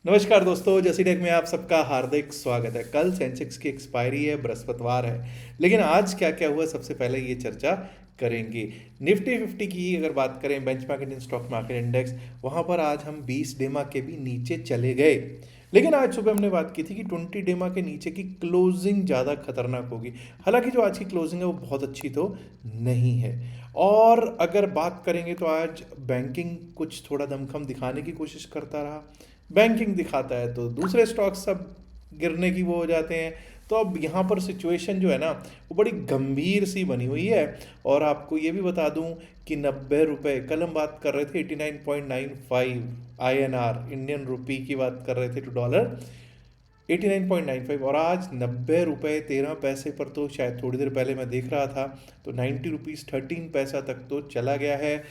नमस्कार दोस्तों, जैसी टेक में आप सबका हार्दिक स्वागत है। कल सेंसेक्स की एक्सपायरी है, बृहस्पतिवार है, लेकिन आज क्या क्या हुआ सबसे पहले ये चर्चा करेंगे। निफ्टी 50 की अगर बात करें, benchmark Indian stock market index, वहाँ पर आज हम 20 डेमा के भी नीचे चले गए। लेकिन आज सुबह हमने बात की थी कि 20 डेमा के नीचे की क्लोजिंग ज़्यादा खतरनाक होगी। हालांकि जो आज की क्लोजिंग है वो बहुत अच्छी तो नहीं है। और अगर बात करेंगे तो आज बैंकिंग कुछ थोड़ा दमखम दिखाने की कोशिश करता रहा। बैंकिंग दिखाता है तो दूसरे स्टॉक्स सब गिरने की वो हो जाते हैं। तो अब यहाँ पर सिचुएशन जो है ना, वो बड़ी गंभीर सी बनी हुई है। और आपको ये भी बता दूं कि 90 रुपये, कल हम बात कर रहे थे 89.95 INR, इंडियन रुपी की बात कर रहे थे टू डॉलर, 89.95, और आज 90 रुपये 13 पैसे पर तो शायद थोड़ी देर पहले मैं देख रहा था तो 90 रुपीज़ 13 पैसा तक तो चला गया है।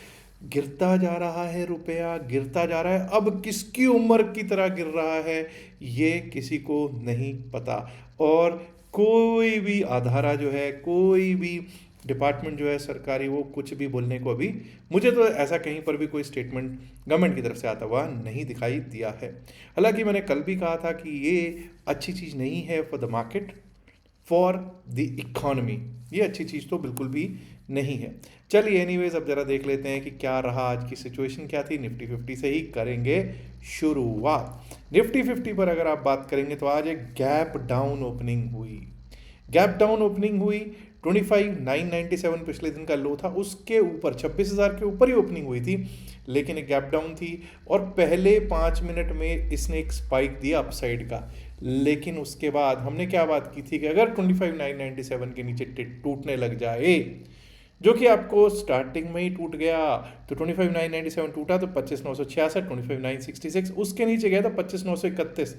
गिरता जा रहा है रुपया, गिरता जा रहा है। अब किसकी उम्र की तरह गिर रहा है ये किसी को नहीं पता। और कोई भी आधारा जो है, कोई भी डिपार्टमेंट जो है सरकारी, वो कुछ भी बोलने को अभी मुझे तो ऐसा कहीं पर भी कोई स्टेटमेंट गवर्नमेंट की तरफ से आता हुआ नहीं दिखाई दिया है। हालांकि मैंने कल भी कहा था कि ये अच्छी चीज़ नहीं है for the market, for the economy. ये अच्छी चीज़ तो बिल्कुल भी नहीं है। चलिए एनीवेज, अब जरा देख लेते हैं कि क्या रहा, आज की सिचुएशन क्या थी। निफ्टी 50 से ही करेंगे शुरुआत। निफ्टी 50 पर अगर आप बात करेंगे तो आज एक गैप डाउन ओपनिंग हुई। गैप डाउन ओपनिंग हुई। 25,997 पिछले दिन का लो था, उसके ऊपर 26,000 के ऊपर ही ओपनिंग हुई थी, लेकिन एक गैप डाउन थी। और पहले 5 मिनट में इसने एक स्पाइक दिया अपसाइड का। लेकिन उसके बाद हमने क्या बात की थी कि अगर 25,997 के नीचे टूटने लग जाए, जो कि आपको स्टार्टिंग में ही टूट गया, तो 25,997 टूटा तो 25,966, 25,966 उसके नीचे गया तो 25,931,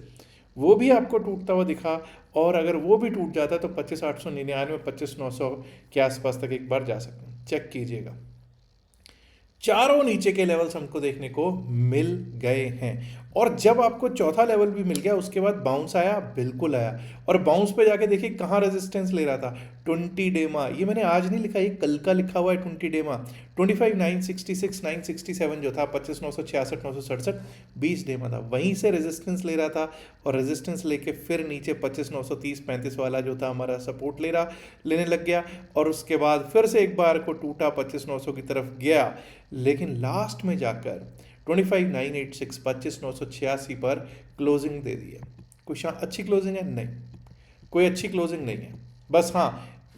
वो भी आपको टूटता हुआ दिखा। और अगर वो भी टूट जाता तो 25,899, 25,900 के आसपास तक एक बार जा सकते हैं। चेक कीजिएगा, चारों नीचे के लेवल्स हमको देखने को मिल गए हैं। और जब आपको चौथा लेवल भी मिल गया, उसके बाद बाउंस आया, बिल्कुल आया। और बाउंस पे जाके देखिए कहाँ रेजिस्टेंस ले रहा था। 20 डेमा, ये मैंने आज नहीं लिखा, ये कल का लिखा हुआ है। 20 डेमा 25,966 967 जो था, 25,966 967, 20 डेमा था, वहीं से रेजिस्टेंस ले रहा था। और रेजिस्टेंस लेके फिर नीचे 25,930 35 वाला जो था हमारा सपोर्ट लेने लग गया। और उसके बाद फिर से एक बार को टूटा, 25,900 की तरफ गया, लेकिन लास्ट में जाकर 25,986 25,986 पर क्लोजिंग दे दी है। कुछ अच्छी क्लोजिंग है? नहीं, कोई अच्छी क्लोजिंग नहीं है। बस हाँ,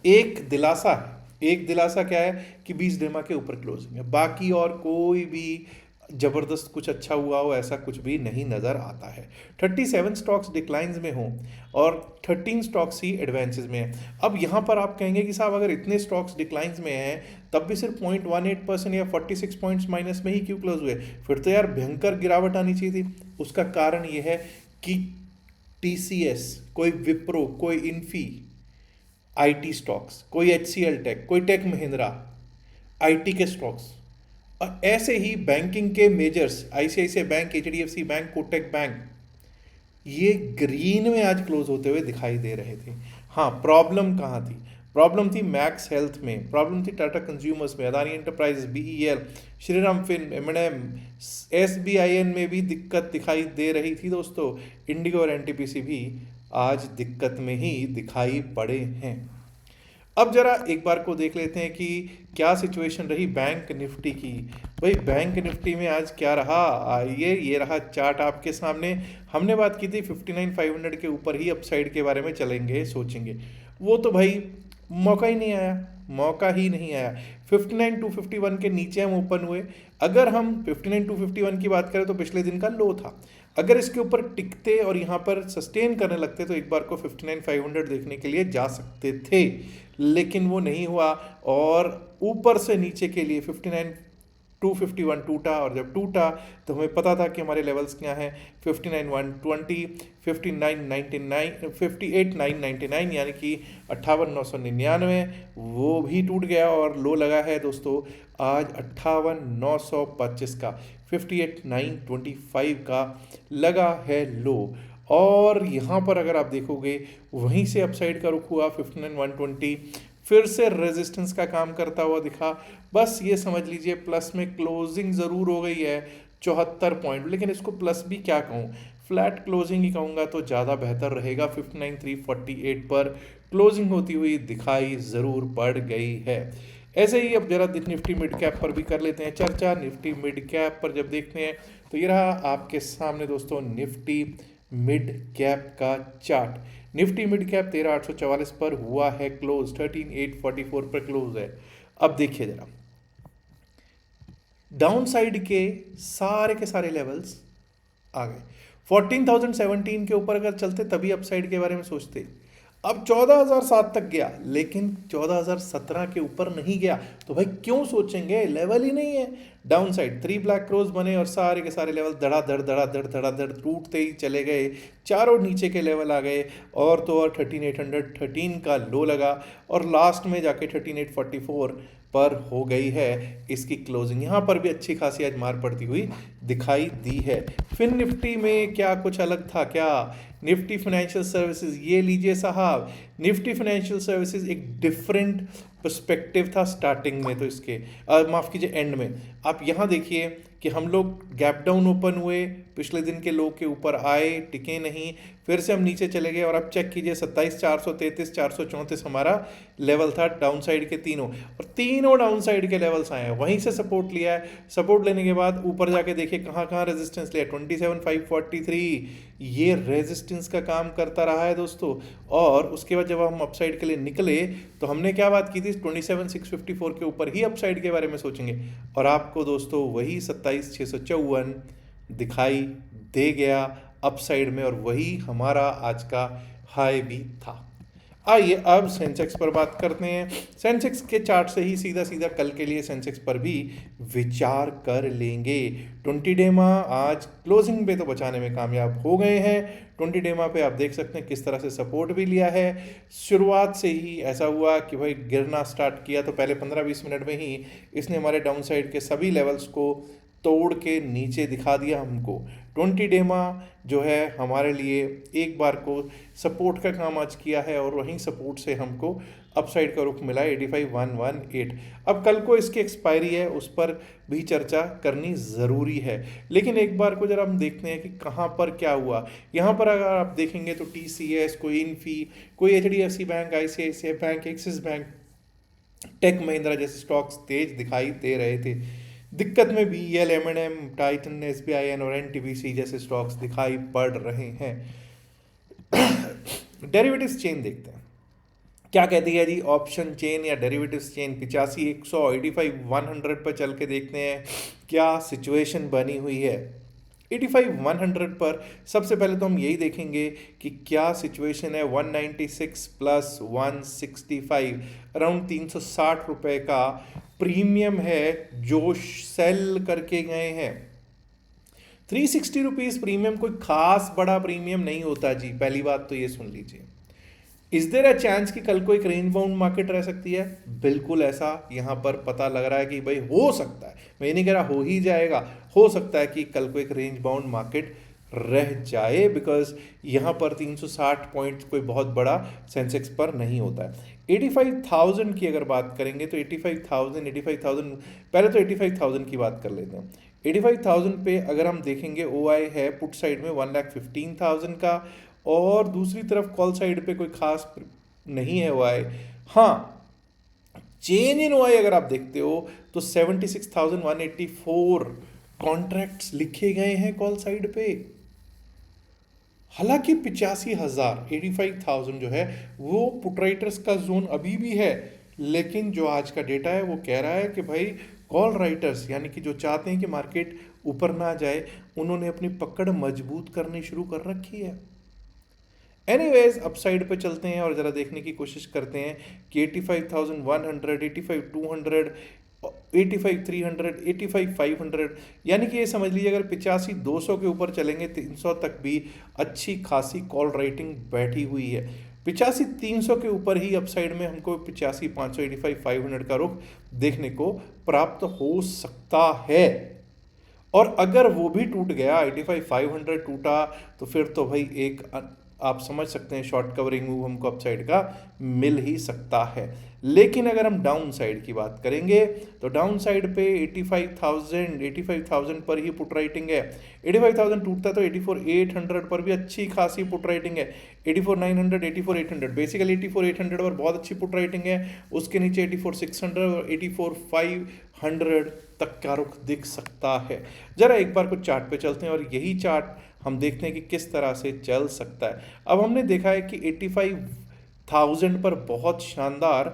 एक दिलासा है। एक दिलासा क्या है कि 20 डेमा के ऊपर क्लोजिंग है, बाकी और कोई भी ज़बरदस्त कुछ अच्छा हुआ हो ऐसा कुछ भी नहीं नज़र आता है। 37 स्टॉक्स डिक्लाइंस में हों और 13 स्टॉक्स ही एडवांसेस में हैं। अब यहाँ पर आप कहेंगे कि साहब अगर इतने स्टॉक्स डिक्लाइंस में हैं तब भी सिर्फ 0.18% या 46 पॉइंट्स माइनस में ही क्यों क्लोज हुए? फिर तो यार भयंकर गिरावट आनी चाहिए थी। उसका कारण ये है कि TCS, कोई विप्रो, कोई इन्फी, IT स्टॉक्स, कोई HCL टेक, कोई टेक महिंद्रा, IT के स्टॉक्स, और ऐसे ही बैंकिंग के measures, ICICI bank, HDFC bank, Kotak bank, ये ग्रीन में आज क्लोज होते हुए दिखाई दे रहे थे। हाँ, प्रॉब्लम कहाँ थी? प्रॉब्लम थी मैक्स हेल्थ में, प्रॉब्लम थी टाटा कंज्यूमर्स में, Adani enterprise, BEL, Shriram fin, M&M, SBIN में भी दिक्कत दिखाई दे रही थी दोस्तों। इंडिगो और NTPC भी आज दिक्कत में ही दिखाई पड़े हैं। अब जरा एक बार को देख लेते हैं कि क्या सिचुएशन रही बैंक निफ्टी की। भाई बैंक निफ्टी में आज क्या रहा, आइए ये रहा चार्ट आपके सामने। हमने बात की थी 59,500 के ऊपर ही अपसाइड के बारे में चलेंगे, सोचेंगे। वो तो भाई मौका ही नहीं आया, मौका ही नहीं आया। 59,251 के नीचे हम ओपन हुए। अगर हम 59,251 की बात करें तो पिछले दिन का लो था। अगर इसके ऊपर टिकते और यहाँ पर सस्टेन करने लगते तो एक बार को 59,500 देखने के लिए जा सकते थे, लेकिन वो नहीं हुआ। और ऊपर से नीचे के लिए 59,251 टूटा, और जब टूटा तो हमें पता था कि हमारे लेवल्स क्या हैं। 59,120, 59,999, 58,999 यानी कि 58,999, वो भी टूट गया और लो लगा है दोस्तों आज 58,925 का, 58,925 का लगा है लो। और यहाँ पर अगर आप देखोगे वहीं से अपसाइड का रुख हुआ, 59,120 फिर से रेजिस्टेंस का काम करता हुआ दिखा। बस ये समझ लीजिए प्लस में क्लोजिंग ज़रूर हो गई है, 74 पॉइंट, लेकिन इसको प्लस भी क्या कहूँ, फ्लैट क्लोजिंग ही कहूँगा तो ज़्यादा बेहतर रहेगा। 59,348 पर क्लोजिंग होती हुई दिखाई ज़रूर पड़ गई है। ऐसे ही अब जरा निफ्टी मिड कैप पर भी कर लेते हैं चर्चा। निफ्टी मिड कैप पर जब देखते हैं तो ये रहा आपके सामने दोस्तों निफ्टी मिड कैप का चार्ट। निफ्टी मिड कैप 13,844 पर हुआ है क्लोज, 13,844 पर क्लोज है। अब देखिए जरा डाउन साइड के सारे लेवल्स आ गए। 14,017 के ऊपर अगर चलते तभी अपसाइड के बारे में सोचते। अब 14,007 तक गया लेकिन 14,017 के ऊपर नहीं गया, तो भाई क्यों सोचेंगे, लेवल ही नहीं है। डाउन साइड 3 ब्लैक क्रोज बने और सारे के सारे लेवल धड़ाधड़ टूटते ही चले गए। चारों नीचे के लेवल आ गए और तो और 13,813 का लो लगा और लास्ट में जाके 13,844 पर हो गई है इसकी क्लोजिंग। यहाँ पर भी अच्छी खासी आज मार पड़ती हुई दिखाई दी है। फिर निफ्टी में क्या कुछ अलग था क्या, निफ्टी फाइनेंशियल सर्विसेज, ये लीजिए साहब, निफ्टी फाइनेंशियल सर्विसेज एक डिफरेंट पर्सपेक्टिव था स्टार्टिंग में, तो इसके माफ़ कीजिए एंड में। आप यहाँ देखिए कि हम लोग गैप डाउन ओपन हुए, पिछले दिन के लो के ऊपर आए, टिके नहीं, फिर से हम नीचे चले गए और अब चेक कीजिए 27,433, 434 हमारा लेवल था डाउन साइड के तीनों, और तीनों डाउन साइड के लेवल्स आए हैं, वहीं से सपोर्ट लिया है। सपोर्ट लेने के बाद ऊपर जाके देखिए कहाँ कहाँ रेजिस्टेंस लिया, 27,543 ये रेजिस्टेंस का काम करता रहा है दोस्तों। और उसके बाद जब हम अपसाइड के लिए निकले तो हमने क्या बात की थी, 27,654 के ऊपर ही अपसाइड के बारे में सोचेंगे, और आपको दोस्तों वही 27,654 दिखाई दे गया अपसाइड में, और वही हमारा आज का हाई भी था। आइए अब सेंसेक्स पर बात करते हैं। सेंसेक्स के चार्ट से ही सीधा सीधा कल के लिए सेंसेक्स पर भी विचार कर लेंगे। 20 डे मा आज क्लोजिंग पे तो बचाने में कामयाब हो गए हैं। 20 डे मा पे आप देख सकते हैं किस तरह से सपोर्ट भी लिया है। शुरुआत से ही ऐसा हुआ कि भाई गिरना स्टार्ट किया तो पहले 15-20 मिनट में ही इसने हमारे डाउन साइड के सभी लेवल्स को तोड़ के नीचे दिखा दिया हमको। 20 डे मा जो है हमारे लिए एक बार को सपोर्ट का काम आज किया है और वहीं सपोर्ट से हमको अपसाइड का रुख मिला 85,118। अब कल को इसकी एक्सपायरी है, उस पर भी चर्चा करनी ज़रूरी है, लेकिन एक बार को जरा हम देखते हैं कि कहाँ पर क्या हुआ। यहाँ पर अगर आप देखेंगे तो TCS, कोई इन्फी, कोई HDFC bank, ICICI bank, Axis bank, tech Mahindra जैसे स्टॉक्स तेज दिखाई दे रहे थे। दिक्कत में BEL, M&M, टाइटन, SBIN और NTPC जैसे स्टॉक्स दिखाई पड़ रहे हैं। डेरिवेटिव्स चेन देखते हैं क्या कहती है जी, ऑप्शन चेन या डेरिवेटिव्स चेन 85, 100, 85, 100 पर चल के देखते हैं क्या सिचुएशन बनी हुई है। 85, 100 पर सबसे पहले तो हम यही देखेंगे कि क्या सिचुएशन है। 196 प्लस 165 अराउंड 360 रुपये का प्रीमियम है जो सेल करके गए हैं। 360 रुपीज़ प्रीमियम कोई खास बड़ा प्रीमियम नहीं होता जी, पहली बात तो ये सुन लीजिए। इज देयर अ चांस कि कल को एक रेंज बाउंड मार्केट रह सकती है? बिल्कुल ऐसा यहाँ पर पता लग रहा है कि भाई हो सकता है, मैं ये नहीं कह रहा हो ही जाएगा, हो सकता है कि कल को एक रेंज बाउंड मार्केट रह जाए, बिकॉज यहाँ पर 360 पॉइंट कोई बहुत बड़ा सेंसेक्स पर नहीं होता है। 85,000 की अगर बात करेंगे तो 85,000 पहले तो 85,000 की बात कर लेते हैं। 85,000 पे अगर हम देखेंगे OI है पुट साइड में 1,15,000 का, और दूसरी तरफ कॉल साइड पे कोई खास नहीं है OI। हाँ, चेंज इन OI अगर आप देखते हो तो 76,184 कॉन्ट्रैक्ट्स लिखे गए हैं कॉल साइड पे। हालांकि 85,000 85,000 जो है वो पुट राइटर्स का जोन अभी भी है, लेकिन जो आज का डेटा है वो कह रहा है कि भाई कॉल राइटर्स यानी कि जो चाहते हैं कि मार्केट ऊपर ना जाए, उन्होंने अपनी पकड़ मजबूत करनी शुरू कर रखी है। एनीवेज अपसाइड पे चलते हैं और ज़रा देखने की कोशिश करते हैं कि 85,100, 85,200, 85,300, 85,500, यानी कि ये समझ लीजिए अगर 85,200 के ऊपर चलेंगे 300 तक भी अच्छी खासी कॉल राइटिंग बैठी हुई है। 85,300 के ऊपर ही अपसाइड में हमको 85,500, 85,500 का रुख देखने को प्राप्त हो सकता है। और अगर वो भी टूट गया, 85,500 टूटा, तो फिर तो भाई एक आप समझ सकते हैं शॉर्ट कवरिंग मूव हमको अपसाइड का मिल ही सकता है। लेकिन अगर हम डाउन साइड की बात करेंगे तो डाउन साइड पे 85,000 पर ही पुट राइटिंग है। 85,000 टूटता तो 84,800 पर भी अच्छी खासी पुट राइटिंग है। 84,900, 84,800, बेसिकली 84,800 पर बहुत अच्छी पुट राइटिंग है। उसके नीचे 84,600 और 84,500 तक का रुख दिख सकता है। जरा एक बार कुछ चार्ट पे चलते हैं और यही चार्ट हम देखते हैं कि किस तरह से चल सकता है। अब हमने देखा है कि 85,000 पर बहुत शानदार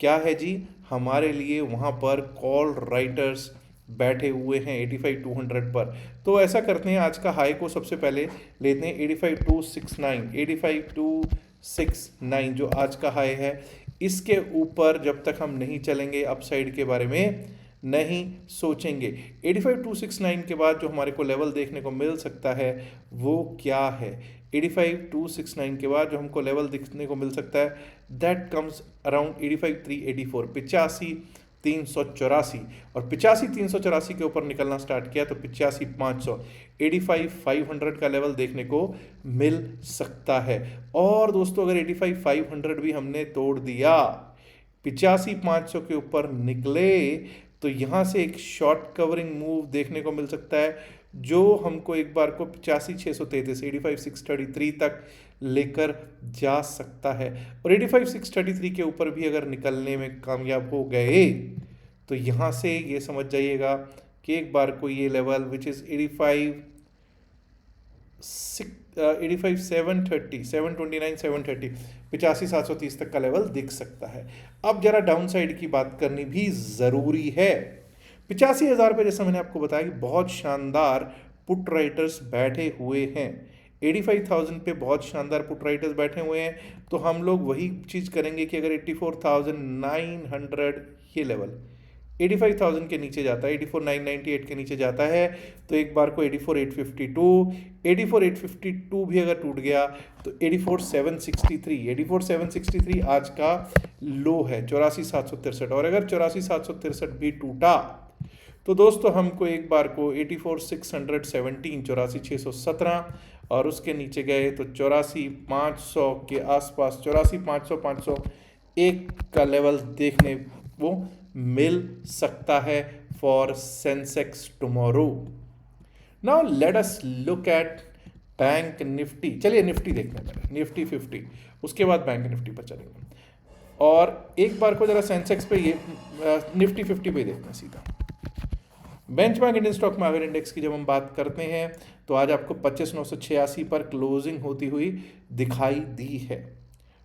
क्या है जी, हमारे लिए वहाँ पर कॉल राइटर्स बैठे हुए हैं 85,200 पर। तो ऐसा करते हैं, आज का हाई को सबसे पहले लेते हैं 85,269, 85,269 जो आज का हाई है। इसके ऊपर जब तक हम नहीं चलेंगे अपसाइड के बारे में नहीं सोचेंगे। 85,269 के बाद जो हमारे को लेवल देखने को मिल सकता है वो क्या है? 85,269 के बाद जो हमको लेवल देखने को मिल सकता है दैट कम्स अराउंड 85,384, 85,384। और 85,384 के ऊपर निकलना स्टार्ट किया तो 85,500, 85,500 का लेवल देखने को मिल सकता है। और दोस्तों अगर 85,500 भी हमने तोड़ दिया, 85,500 के ऊपर निकले, तो यहाँ से एक शॉर्ट कवरिंग मूव देखने को मिल सकता है जो हमको एक बार को 85,633, 85,633 तक लेकर जा सकता है। और 85,633 के ऊपर भी अगर निकलने में कामयाब हो गए तो यहाँ से ये समझ जाइएगा कि एक बार को ये लेवल विच इज़ 85,730, 729, 730, 85,730 तक का लेवल दिख सकता है। अब जरा डाउन साइड की बात करनी भी ज़रूरी है। 85,000 पे जैसा मैंने आपको बताया कि बहुत शानदार पुट राइटर्स बैठे हुए हैं। 85,000 पे बहुत शानदार पुट राइटर्स बैठे हुए हैं। तो हम लोग वही चीज़ करेंगे कि अगर 84,900 ये लेवल 85,000 के नीचे जाता है, 84,998 के नीचे जाता है, तो एक बार को 84,852, 84,852 भी अगर टूट गया तो 84,763, 84,763 आज का लो है, 84,763। और अगर 84,763 भी टूटा तो दोस्तों हमको एक बार को 84,617, 84,617 और उसके नीचे गए तो 84,500 के आसपास, 84,500, 501 का लेवल देखने वो मिल सकता है for Sensex tomorrow. Now let us look at bank Nifty. चलिए निफ्टी देखते हैं पहले, निफ्टी 50, उसके बाद बैंक निफ्टी पर चलेंगे। और एक बार को जरा सेंसेक्स पे ये निफ्टी 50 पे देखते हैं सीधा। Benchmark Indian stock market index की जब हम बात करते हैं तो आज आपको 25,986 पर क्लोजिंग होती हुई दिखाई दी है।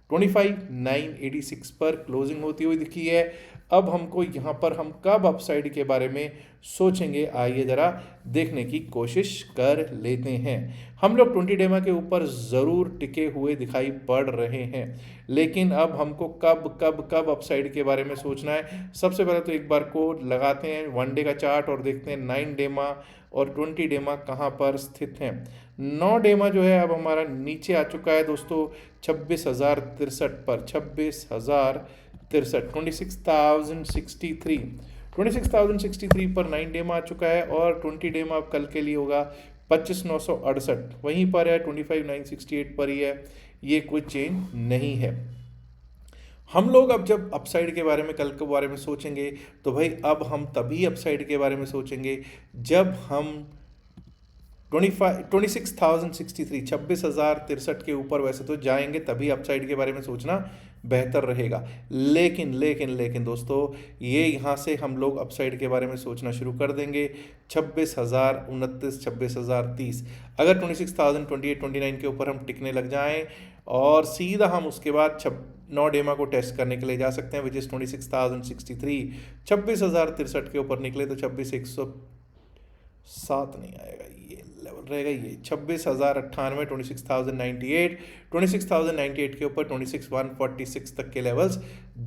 25,986 पर क्लोजिंग होती हुई दिखी है। अब हमको यहाँ पर हम कब अपसाइड के बारे में सोचेंगे, आइए ज़रा देखने की कोशिश कर लेते हैं। हम लोग 20 डेमा के ऊपर ज़रूर टिके हुए दिखाई पड़ रहे हैं, लेकिन अब हमको कब कब कब अपसाइड के बारे में सोचना है। सबसे पहले तो एक बार को लगाते हैं 1 डे का चार्ट और देखते हैं 9 डेमा और 20 डेमा कहाँ पर स्थित हैं। 9 डेमा जो है अब हमारा नीचे आ चुका है दोस्तों 26,063 पर, 26,063, 26,063, 26,063 पर 9 डेमा आ चुका है। और 20 डेमा अब कल के लिए होगा 25,968, वहीं पर है, 25,968 पर ही है, ये कोई चेंज नहीं है। हम लोग अब जब अपसाइड के बारे में कल के बारे में सोचेंगे तो भाई अब हम तभी अपसाइड के बारे में सोचेंगे जब हम 26,063, 26,063 के ऊपर वैसे तो जाएंगे, तभी अपसाइड के बारे में सोचना बेहतर रहेगा। लेकिन लेकिन लेकिन दोस्तों ये यहाँ से हम लोग अपसाइड के बारे में सोचना शुरू कर देंगे 26,029, 26,030। अगर 26,028, 29 के ऊपर हम टिकने लग जाएं और सीधा हम उसके बाद 9 डेमा को टेस्ट करने के लिए जा सकते हैं विच इज़ 26,063, 26,063 के ऊपर निकले तो 26,107 नहीं आएगा, ये लेवल रहेगा, ये 26,098, 26,098, 26,098 के ऊपर 26,146 तक के लेवल्स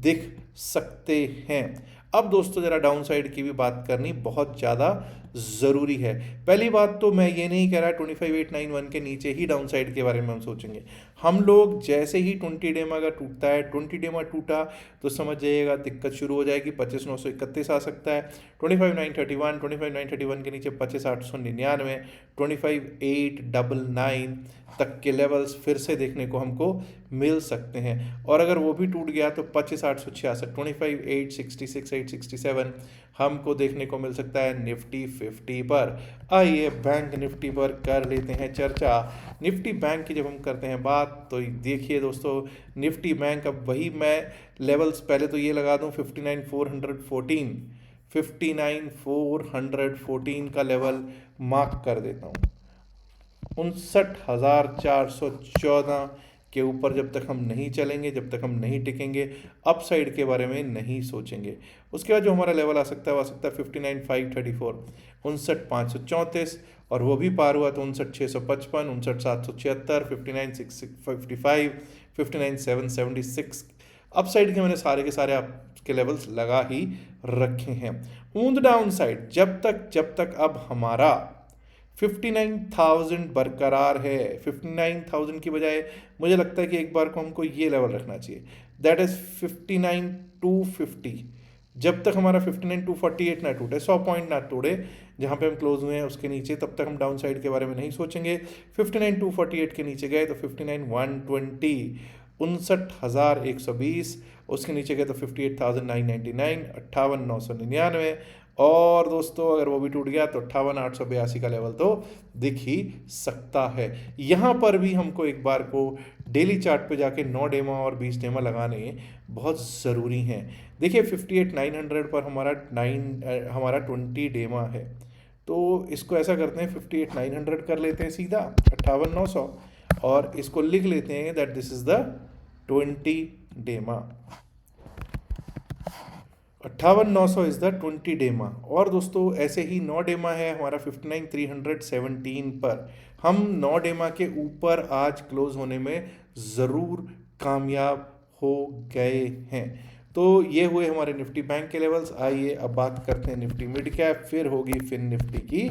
दिख सकते हैं। अब दोस्तों ज़रा डाउन साइड की भी बात करनी बहुत ज़्यादा ज़रूरी है। पहली बात तो मैं ये नहीं कह रहा 25891 के नीचे ही डाउन साइड के बारे में हम सोचेंगे। हम लोग जैसे ही 20 डेमा अगर टूटता है, 20 डेमा टूटा तो समझ जाइएगा दिक्कत शुरू हो जाएगी। 25,931 आ सकता है, 25,931, 25,931 के नीचे 25,899, 25,899 तक के लेवल्स फिर से देखने को हमको मिल सकते हैं। और अगर वो भी टूट गया तो 25,866, 25,866, 867 हमको देखने को मिल सकता है निफ्टी 50 पर। आइए बैंक निफ्टी पर कर लेते हैं चर्चा। निफ्टी बैंक की जब हम करते हैं बात तो देखिए दोस्तों, निफ्टी बैंक अब वही मैं लेवल्स पहले तो ये लगा दूं 59,414, 59,414 का लेवल मार्क कर देता हूँ। 59,414 के ऊपर जब तक हम नहीं चलेंगे, जब तक हम नहीं टिकेंगे, अपसाइड के बारे में नहीं सोचेंगे। उसके बाद जो हमारा लेवल आ सकता है वो आ सकता है 59,534, 59,534, और वो भी पार हुआ तो 59,655, 59,776, 59,655, 59,776। अपसाइड के मैंने सारे के सारे आपके लेवल्स लगा ही रखे हैं। ऊंद डाउन साइड जब तक अब हमारा 59,000 बरकरार है, 59,000 की बजाय मुझे लगता है कि एक बार को हमको ये लेवल रखना चाहिए, दैट इज 59,250। जब तक हमारा 59,248 ना टूटे, 100 पॉइंट ना तोड़े जहाँ पे हम क्लोज हुए हैं उसके नीचे, तब तक हम डाउन साइड के बारे में नहीं सोचेंगे। 59,248 के नीचे गए तो 59,120, 59,120, उसके नीचे गए तो 58,999, 58,999, और दोस्तों अगर वो भी टूट गया तो 58,882 का लेवल तो दिख ही सकता है। यहाँ पर भी हमको एक बार को डेली चार्ट पे जाके 9 डेमा और 20 डेमा लगाने बहुत ज़रूरी हैं। देखिए 58,900 पर हमारा 20 डेमा है, तो इसको ऐसा करते हैं 58,900 कर लेते हैं सीधा 58,900, और इसको लिख लेते हैं दैट दिस इज द 20 डेमा। 58,900 इज द 20 डेमा। और दोस्तों ऐसे ही 9 डेमा है हमारा 59,317 पर। हम 9 डेमा के ऊपर आज क्लोज होने में ज़रूर कामयाब हो गए हैं। तो ये हुए हमारे निफ्टी बैंक के लेवल्स। आइए अब बात करते हैं निफ्टी मिड कैप, फिर होगी फिर निफ्टी की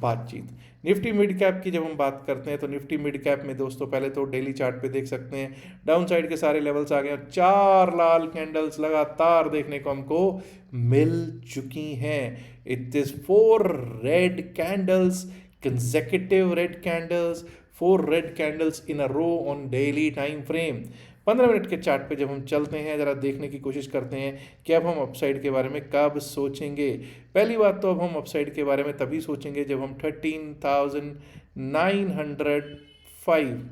बातचीत। निफ्टी मिड कैप की जब हम बात करते हैं तो निफ्टी मिड कैप में दोस्तों पहले तो डेली चार्ट पे देख सकते हैं डाउन साइड के सारे लेवल्स आ गए हैं। 4 लाल कैंडल्स लगातार देखने को हमको मिल चुकी हैं। It is 4 red candles, consecutive red candles, 4 red candles in a row on daily time frame. 15 minute के चार्ट पे जब हम चलते हैं जरा देखने की कोशिश करते हैं कि अब हम अपसाइड के बारे में कब सोचेंगे। पहली बात तो अब हम अपसाइड के बारे में तभी सोचेंगे जब हम 13,905,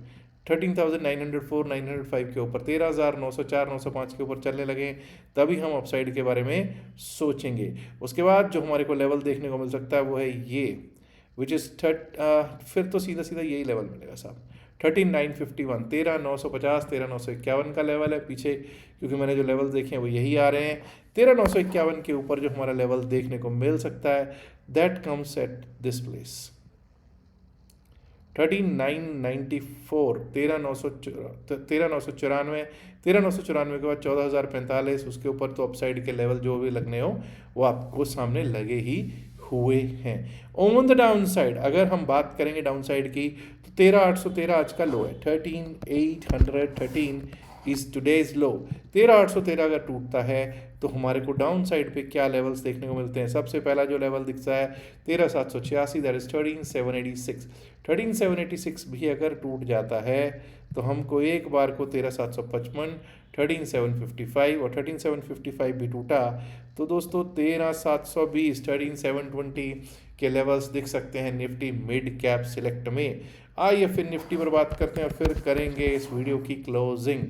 13,904, 905 के ऊपर, 13,904, 905 के ऊपर चलने लगे, तभी हम अपसाइड के बारे में सोचेंगे। उसके बाद जो हमारे को लेवल देखने को मिल सकता है वो है ये, विच इज़ फिर तो सीधा सीधा यही लेवल मिलेगा साहब, 13,951, 13,950, 13,951 का लेवल है पीछे, क्योंकि मैंने जो लेवल देखे हैं वो यही आ रहे हैं। 13,951 के ऊपर जो हमारा लेवल देखने को मिल सकता है that comes at this place 13,994, 13,994, 13,994 के बाद 14,045, उसके ऊपर तो अपसाइड के लेवल जो भी लगने हो वो आपको सामने लगे ही हुए हैं। ऑन द डाउन साइड अगर हम बात करेंगे डाउन साइड की तो 13,813 आज का लो है, 13,813 इज टुडेज लो। 13,813 अगर टूटता है तो हमारे को डाउन साइड पे क्या लेवल्स देखने को मिलते हैं। सबसे पहला जो लेवल दिखता है 13,786, दैट इज 13,786। 13,786 भी अगर टूट जाता है तो हमको एक बार को 13,755, 13,755 और 13,755 भी टूटा तो दोस्तों 13,720, 13,720 के लेवल्स दिख सकते हैं निफ्टी मिड कैप सिलेक्ट में। आइए फिर निफ्टी पर बात करते हैं और फिर करेंगे इस वीडियो की क्लोजिंग।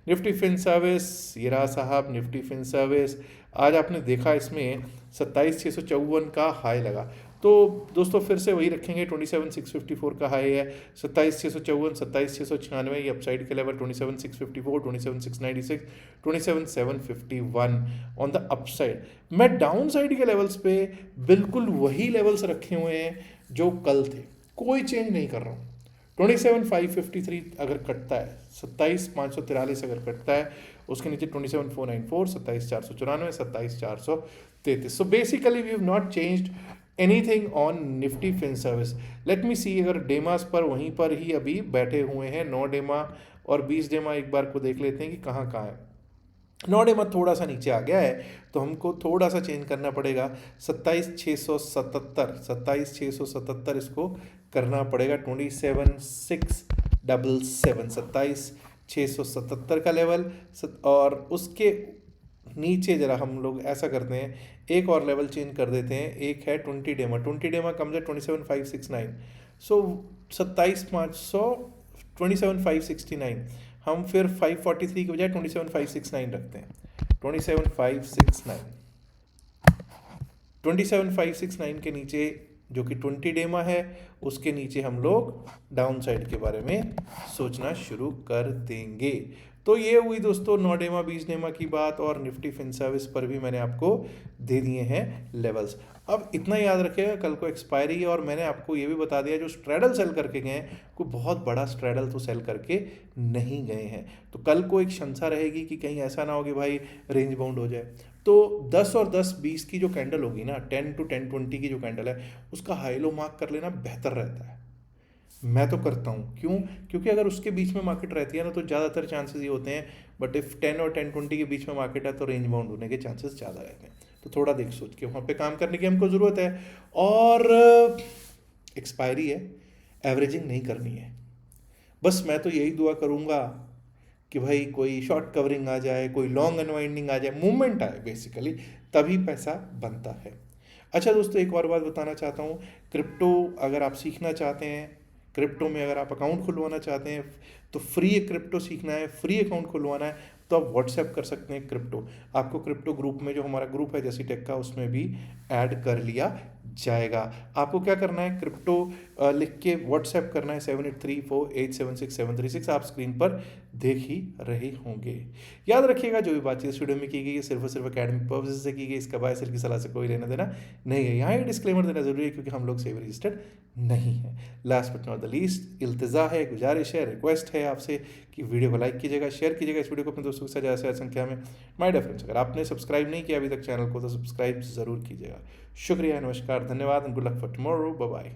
निफ्टी फिन सर्विस, ये रहा साहब निफ्टी फिन सर्विस। आज आपने देखा इसमें 27,654 का हाई लगा, तो दोस्तों फिर से वही रखेंगे, 27,654 का हाई है, 27,654, 27,696 ये अपसाइड के लेवल, 27,654, 27,696, 27,751 ऑन द अपसाइड। मैं डाउन साइड के लेवल्स पे बिल्कुल वही लेवल्स रखे हुए हैं जो कल थे, कोई चेंज नहीं कर रहा हूँ। 27,553 अगर कटता है, 27,543 अगर कटता है, उसके नीचे 27,494, 27,494, 27,433। So basically we have not changed anything on Nifty fin service, let me see. अगर डेमास पर वहीं पर ही अभी बैठे हुए हैं 9 डेमा और 20 डेमा, एक बार को देख लेते हैं कि कहाँ कहाँ है। 9 डेमा थोड़ा सा नीचे आ गया है तो हमको थोड़ा सा चेंज करना पड़ेगा। 27,677, 27,677 इसको करना पड़ेगा। 27,677, 27,677 का लेवल। और उसके नीचे जरा हम लोग ऐसा करते हैं, एक और लेवल चेंज कर देते हैं। एक है 20 डेमा, 20 डेमा कम्स एट 27,569। सो 27,500, 27,569। हम फिर 543 के बजाय 27,569 रखते हैं। 27,569, 27,569 के नीचे जो कि 20 डेमा है, उसके नीचे हम लोग डाउन साइड के बारे में सोचना शुरू कर देंगे। तो ये हुई दोस्तों 9 डेमा 20 डेमा की बात, और निफ्टी फिन सर्विस पर भी मैंने आपको दे दिए हैं लेवल्स। अब इतना याद रखिएगा, कल को एक्सपायरी है, और मैंने आपको ये भी बता दिया जो स्ट्रैडल सेल करके गए हैं, कोई बहुत बड़ा स्ट्रैडल तो सेल करके नहीं गए हैं। तो कल को एक शंसा रहेगी कि कहीं ऐसा ना हो कि भाई रेंज बाउंड हो जाए। तो 10 और 10-20 की जो कैंडल होगी ना, 10 to 10-20 की जो कैंडल है, उसका हाई लो मार्क कर लेना बेहतर रहता है। मैं तो करता हूँ। क्यों? क्योंकि अगर उसके बीच में मार्केट रहती है ना, तो ज़्यादातर चांसेस ये होते हैं। बट इफ़ 10 और 10-20 के बीच में मार्केट है तो रेंज बाउंड होने के चांसेस ज़्यादा रहते हैं। तो थोड़ा देख सोच के वहाँ पे काम करने की हमको ज़रूरत है। और एक्सपायरी है, एवरेजिंग नहीं करनी है। बस मैं तो यही दुआ करूँगा कि भाई कोई शॉर्ट कवरिंग आ जाए, कोई लॉन्ग अनवाइंडिंग आ जाए, मूवमेंट आए बेसिकली, तभी पैसा बनता है। अच्छा दोस्तों, एक और बात बताना चाहता हूँ। क्रिप्टो अगर आप सीखना चाहते हैं, क्रिप्टो में अगर आप अकाउंट खुलवाना चाहते हैं, तो फ्री क्रिप्टो सीखना है, फ्री अकाउंट खुलवाना है, तो आप व्हाट्सएप कर सकते हैं क्रिप्टो। आपको क्रिप्टो ग्रुप में, जो हमारा ग्रुप है जैसी टेक का, उसमें भी ऐड कर लिया जाएगा। आपको क्या करना है, क्रिप्टो लिख के व्हाट्सएप करना है 7834876736। आप स्क्रीन पर देख ही रहे होंगे। याद रखिएगा, जो भी बातचीत इस वीडियो में की गई सिर्फ और सिर्फ एकेडमिक पर्पज से की गई, इसका बाय सेल की सलाह से कोई लेना देना नहीं है। यहाँ ये डिस्क्लेमर देना जरूरी है क्योंकि हम लोग सेवी रजिस्टर्ड नहीं है। Last but not the least, इल्तिजा है, गुजारिश है, रिक्वेस्ट है आपसे कि वीडियो को लाइक कीजिएगा, शेयर कीजिएगा इस वीडियो को अपने दोस्तों के साथ ज़्यादा से ज़्यादा संख्या में। माय डियर फ्रेंड्स, अगर आपने सब्सक्राइब नहीं किया अभी तक चैनल को, तो सब्सक्राइब ज़रूर कीजिएगा। शुक्रिया, नमस्कार, धन्यवाद, and good luck for tomorrow. Bye bye.